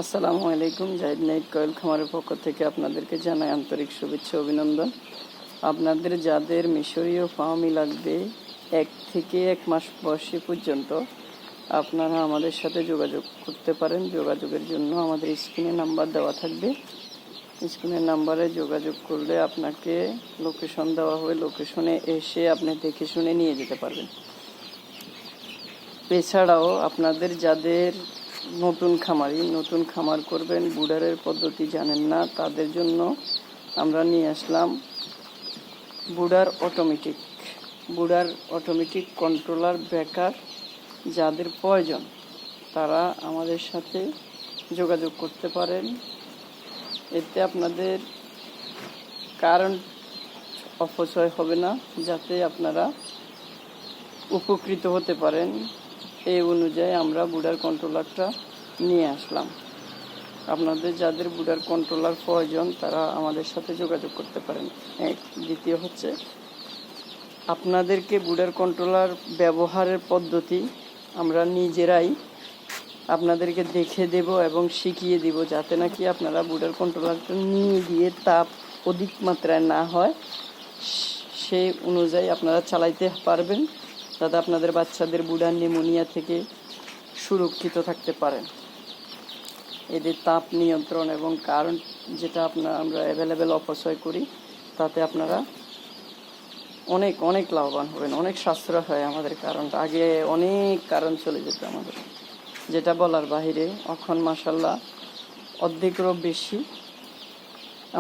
আসসালামু আলাইকুম। Zahid night coil খামারের পক্ষ থেকে আপনাদেরকে জানাই আন্তরিক শুভেচ্ছা অভিনন্দন। আপনাদের যাদের মিশরীয় ফার্মি লাগবে 1 থেকে 1 মাস বয়সী পর্যন্ত আপনারা আমাদের সাথে যোগাযোগ করতে পারেন। যোগাযোগের জন্য আমাদের স্ক্রিনে নাম্বার দেওয়া থাকবে। স্ক্রিনের নাম্বারে যোগাযোগ করলে আপনাকে লোকেশন দেওয়া হবে, লোকেশনে এসে আপনি দেখে শুনে নিয়ে যেতে পারবেন। এছাড়াও আপনাদের যাদের নতুন খামার করবেন, বুডারের পদ্ধতি জানেন না, তাদের জন্য আমরা নিয়ে আসলাম বুডার অটোমেটিক কন্ট্রোলার ব্রেকার। যাদের প্রয়োজন তারা আমাদের সাথে যোগাযোগ করতে পারেন। এতে আপনাদের কারেন্ট অপচয় হবে না, যাতে আপনারা উপকৃত হতে পারেন। এই অনুযায়ী আমরা বুডার কন্ট্রোলারটা নিয়ে আসলাম। আপনাদের যাদের বুডার কন্ট্রোলার প্রয়োজন তারা আমাদের সাথে যোগাযোগ করতে পারেন। দ্বিতীয় হচ্ছে, আপনাদেরকে বুডার কন্ট্রোলার ব্যবহারের পদ্ধতি আমরা নিজেরাই আপনাদেরকে দেখে দেব এবং শিখিয়ে দিব, যাতে নাকি আপনারা বুডার কন্ট্রোলারটা নিয়ে গিয়ে তাপ অধিক মাত্রায় না হয়, সেই অনুযায়ী আপনারা চালাইতে পারবেন, যাতে আপনাদের বাচ্চাদের বুডার নিউমোনিয়া থেকে সুরক্ষিত থাকতে পারেন। এদের তাপ নিয়ন্ত্রণ এবং কারেন্ট যেটা আমরা অ্যাভেলেবেল অপচয় করি, তাতে আপনারা অনেক লাভবান হবেন, অনেক সাশ্রয় হয় আমাদের কারেন্ট। আগে অনেক কারেন্ট চলে যেত আমাদের, যেটা বলার বাহিরে। এখন মাশাআল্লাহ অর্ধেকেরও বেশি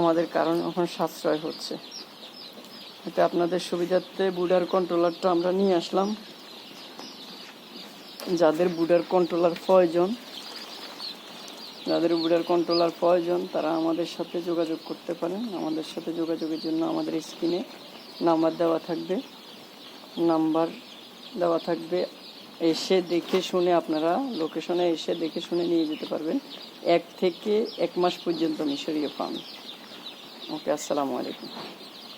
আমাদের কারেন্ট এখন সাশ্রয় হচ্ছে। এতে আপনাদের সুবিধার্থে বুডার কন্ট্রোলারটা আমরা নিয়ে আসলাম। যাদের বুডার কন্ট্রোলার প্রয়োজন তারা আমাদের সাথে যোগাযোগ করতে পারেন। আমাদের সাথে যোগাযোগের জন্য আমাদের স্ক্রিনে নাম্বার দেওয়া থাকবে। এসে দেখে শুনে আপনারা লোকেশনে এসে দেখে শুনে নিয়ে যেতে পারবেন। 1 থেকে 1 মাস পর্যন্ত মিশরীয় ফার্ম। ওকে, আসসালামু আলাইকুম।